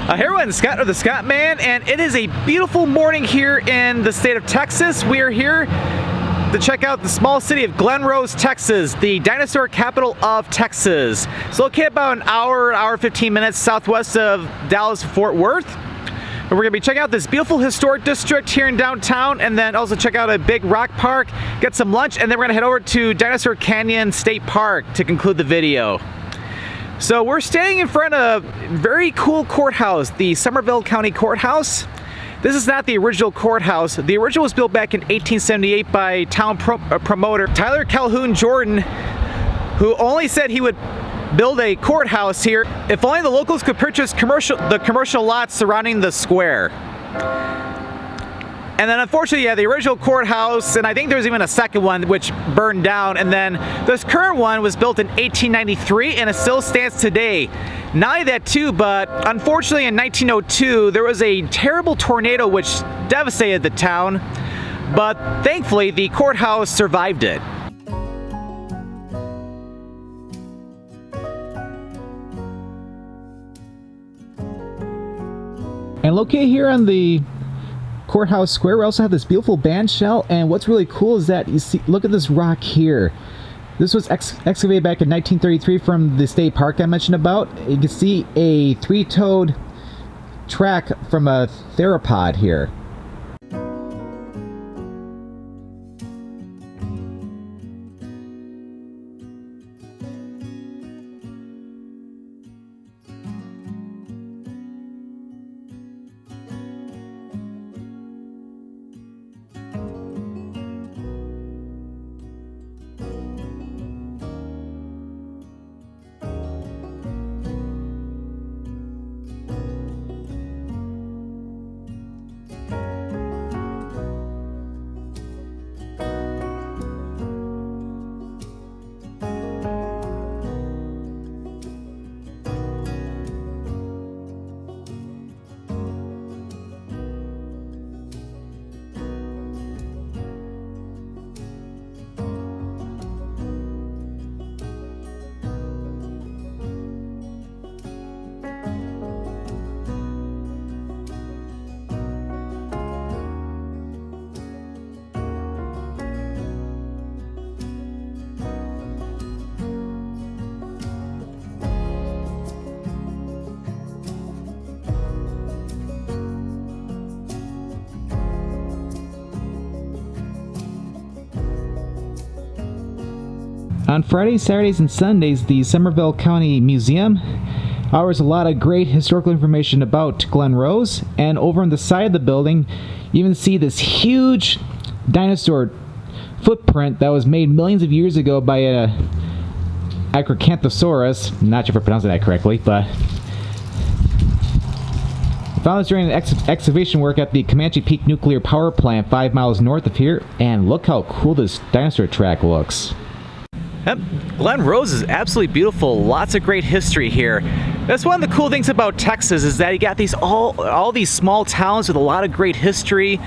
Hey everyone, Scott of the Scott Man, and it is a beautiful morning here in the state of Texas. We are here to check out the small city of Glen Rose, Texas, the dinosaur capital of Texas. It's located about an hour 15 minutes southwest of Dallas-Fort Worth. And we're going to be checking out this beautiful historic district here in downtown, and then also check out a big rock park, get some lunch, and then we're going to head over to Dinosaur Canyon State Park to conclude the video. So we're standing in front of a very cool courthouse, the Somerville County Courthouse. This is not the original courthouse. The original was built back in 1878 by town promoter Tyler Calhoun Jordan, who only said he would build a courthouse here if only the locals could purchase the commercial lots surrounding the square. And then unfortunately, yeah, the original courthouse, and I think there was even a second one which burned down, and then this current one was built in 1893 and it still stands today. Not only that too, but unfortunately in 1902 there was a terrible tornado which devastated the town, but thankfully the courthouse survived it. And located here on the Courthouse Square, we also have this beautiful band shell, and what's really cool is that you see, look at this rock here. This was excavated back in 1933 from the state park I mentioned about. You can see a three-toed track from a theropod here. On Fridays, Saturdays, and Sundays, the Somerville County Museum offers a lot of great historical information about Glen Rose, and over on the side of the building you even see this huge dinosaur footprint that was made millions of years ago by a Acrocanthosaurus. Not sure if I pronounced that correctly, but I found this during the excavation work at the Comanche Peak Nuclear Power Plant 5 miles north of here, and look how cool this dinosaur track looks. Yep, Glen Rose is absolutely beautiful. Lots of great history here. That's one of the cool things about Texas, is that you got these all these small towns with a lot of great history,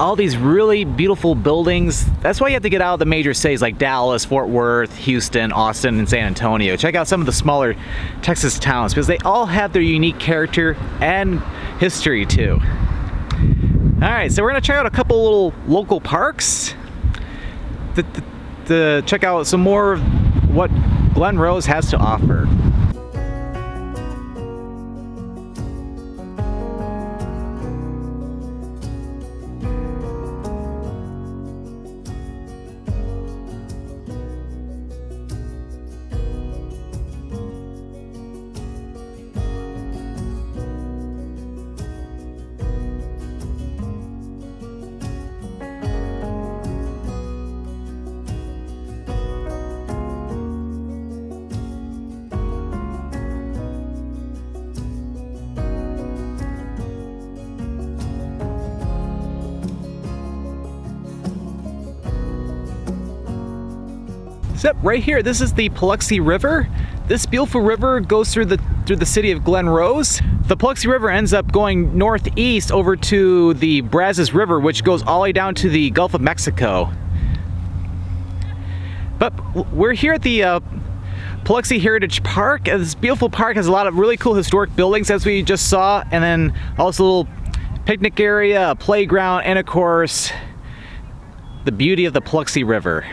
all these really beautiful buildings. That's why you have to get out of the major cities like Dallas, Fort Worth, Houston, Austin, and San Antonio. Check out some of the smaller Texas towns because they all have their unique character and history too. Alright, so we're going to check out a couple little local parks to check out some more of what Glen Rose has to offer. Yep, right here, this is the Plexi River. This beautiful river goes through the city of Glen Rose. The Plexi River ends up going northeast over to the Brazos River, which goes all the way down to the Gulf of Mexico. But we're here at the Paluxy Heritage Park. This beautiful park has a lot of really cool historic buildings, as we just saw, and then also a little picnic area, a playground, and of course, the beauty of the Plexi River.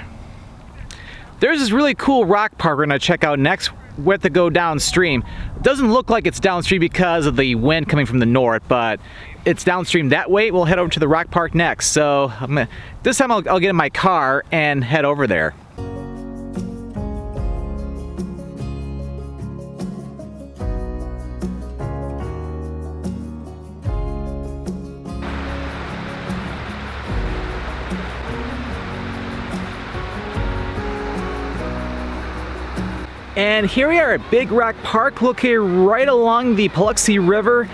There's this really cool rock park we're gonna check out next. We have to go downstream. It doesn't look like it's downstream because of the wind coming from the north, but it's downstream that way. We'll head over to the rock park next. So this time I'll get in my car and head over there. And here we are at Big Rock Park, located right along the Paluxy River.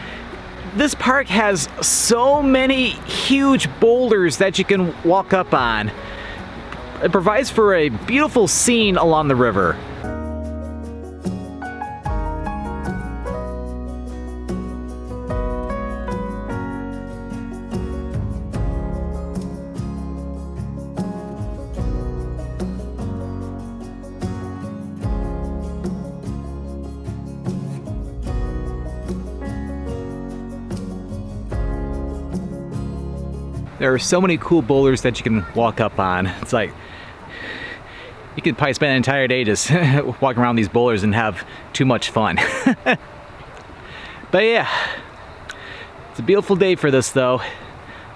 This park has so many huge boulders that you can walk up on. It provides for a beautiful scene along the river. There are so many cool boulders that you can walk up on. It's like, you could probably spend an entire day just walking around these boulders and have too much fun. But yeah, it's a beautiful day for this though.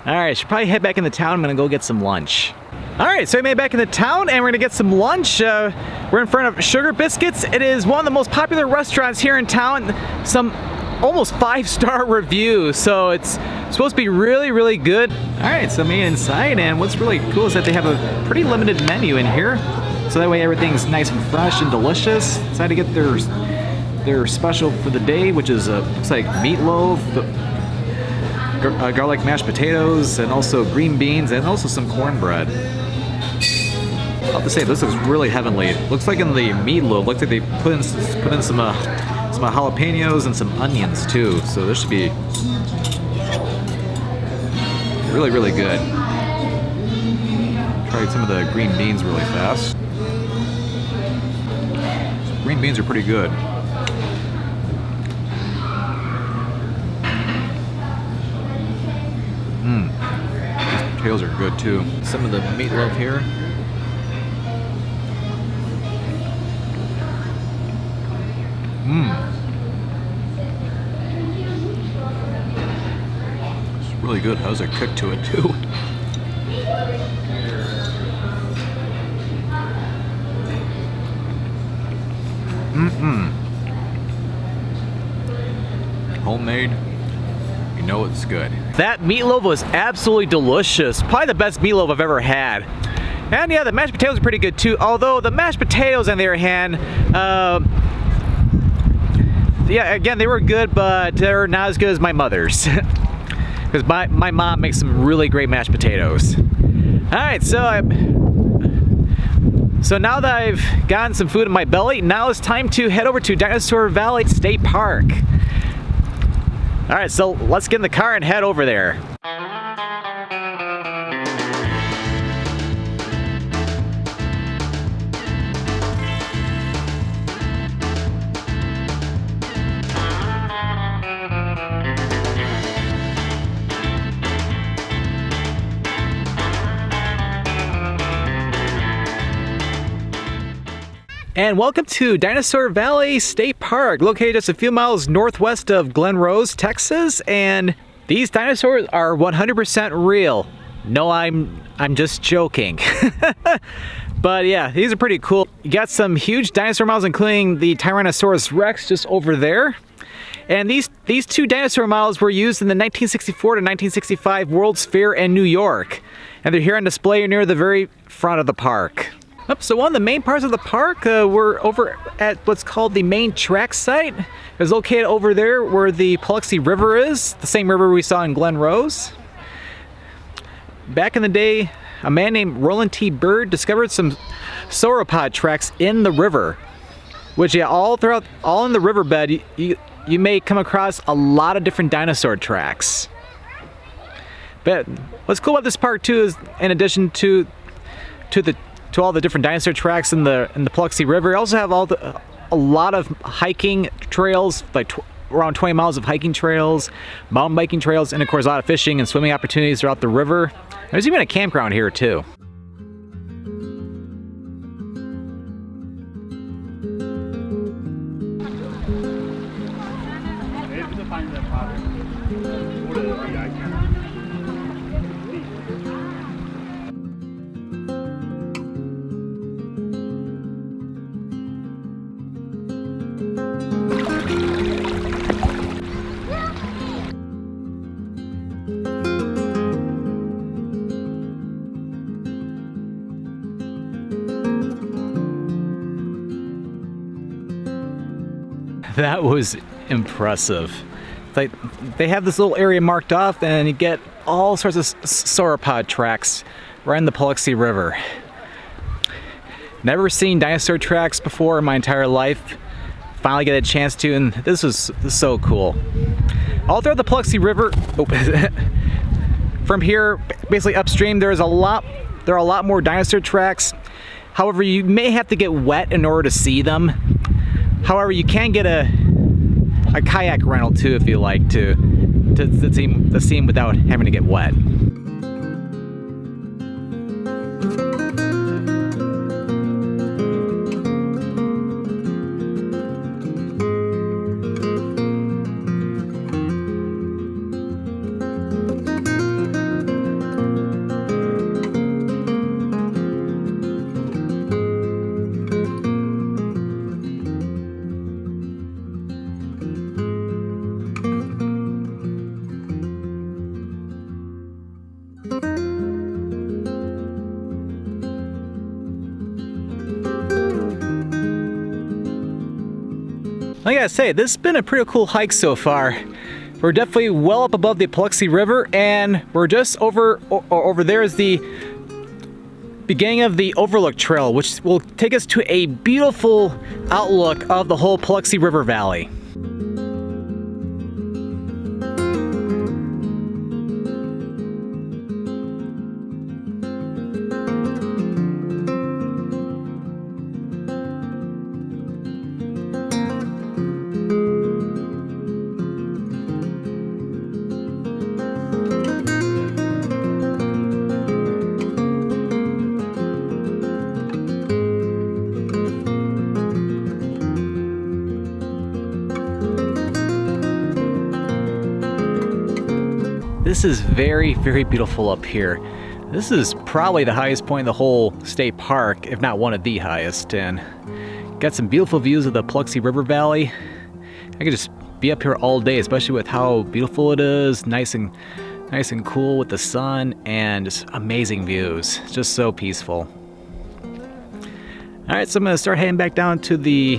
Alright, I should probably head back into town. I'm gonna go get some lunch. Alright, so I made it back into town and we're gonna get some lunch. We're in front of Sugarbiscuits. It is one of the most popular restaurants here in town. Some almost 5-star reviews, so it's supposed to be really, really good. Alright, so I made it inside, and what's really cool is that they have a pretty limited menu in here, so that way everything's nice and fresh and delicious. Decided to get their special for the day, which is looks like meatloaf, garlic mashed potatoes, and also green beans, and also some cornbread. I'll have to say, this looks really heavenly. Looks like in the meatloaf, looks like they put in some jalapenos and some onions too, so this should be really, really good. Try some of the green beans really fast. Green beans are pretty good. These potatoes are good too. Some of the meatloaf here. It's really good. How's a kick to it too? Homemade. You know it's good. That meatloaf was absolutely delicious. Probably the best meatloaf I've ever had. And yeah, the mashed potatoes are pretty good too. Although the mashed potatoes, on the other hand, yeah, again, they were good, but they're not as good as my mother's. Because my mom makes some really great mashed potatoes. Alright, so now that I've gotten some food in my belly, now it's time to head over to Dinosaur Valley State Park. Alright, so let's get in the car and head over there. And welcome to Dinosaur Valley State Park, located just a few miles northwest of Glen Rose, Texas. And these dinosaurs are 100% real. No, I'm just joking. But yeah, these are pretty cool. You got some huge dinosaur models, including the Tyrannosaurus Rex just over there. And these two dinosaur models were used in the 1964 to 1965 World's Fair in New York. And they're here on display near the very front of the park. So one of the main parts of the park, we're over at what's called the main track site. It's located over there where the Paluxy River is, the same river we saw in Glen Rose. Back in the day, a man named Roland T. Bird discovered some sauropod tracks in the river, which all in the riverbed, you may come across a lot of different dinosaur tracks. But what's cool about this park too is, in addition to all the different dinosaur tracks in the Paluxy River, you also have all a lot of hiking trails, like around 20 miles of hiking trails, mountain biking trails, and of course a lot of fishing and swimming opportunities throughout the river. There's even a campground here too. That was impressive. Like, they have this little area marked off and you get all sorts of sauropod tracks right in the Plexi River. Never seen dinosaur tracks before in my entire life. Finally get a chance to, and this is so cool. All throughout the Plexi River, from here, basically upstream, there are a lot more dinosaur tracks. However, you may have to get wet in order to see them. However, you can get a kayak rental too if you like to see them without having to get wet. I gotta say, this has been a pretty cool hike so far. We're definitely well up above the Paluxy River, and we're just over there is the beginning of the Overlook Trail, which will take us to a beautiful outlook of the whole Plexi River Valley. This is very, very beautiful up here. This is probably the highest point in the whole state park, if not one of the highest, and got some beautiful views of the Plexi River Valley. I could just be up here all day, especially with how beautiful it is, nice and cool with the sun, and just amazing views. It's just so peaceful. All right, so I'm gonna start heading back down to the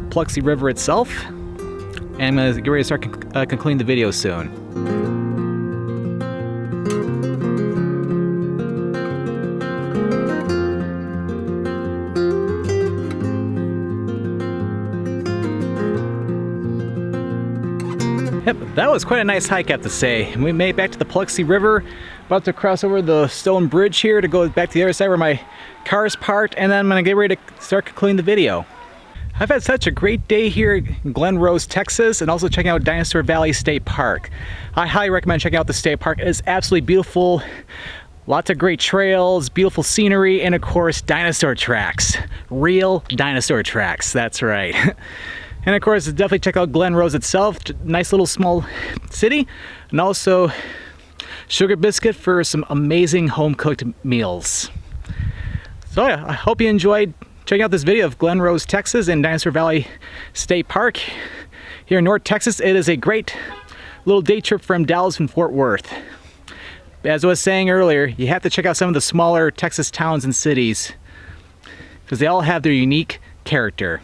Plexi River itself, and I'm gonna get ready to start concluding the video soon. Yep, that was quite a nice hike, I have to say. We made it back to the Plexi River, about to cross over the stone bridge here to go back to the other side where my car is parked, and then I'm gonna get ready to start concluding the video. I've had such a great day here in Glen Rose, Texas, and also checking out Dinosaur Valley State Park. I highly recommend checking out the state park. It is absolutely beautiful. Lots of great trails, beautiful scenery, and of course, dinosaur tracks. Real dinosaur tracks, that's right. And of course, definitely check out Glen Rose itself. Nice little small city. And also Sugarbiscuit for some amazing home-cooked meals. So yeah, I hope you enjoyed checking out this video of Glen Rose, Texas and Dinosaur Valley State Park. Here in North Texas, it is a great little day trip from Dallas and Fort Worth. As I was saying earlier, you have to check out some of the smaller Texas towns and cities because they all have their unique character.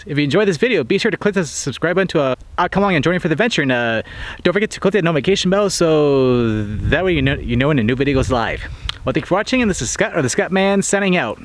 If you enjoyed this video, be sure to click the subscribe button to come along and join me for the adventure, and don't forget to click that notification bell so that way you know when a new video goes live. Well, thank you for watching, and this is Scott, or the Scott Man, signing out.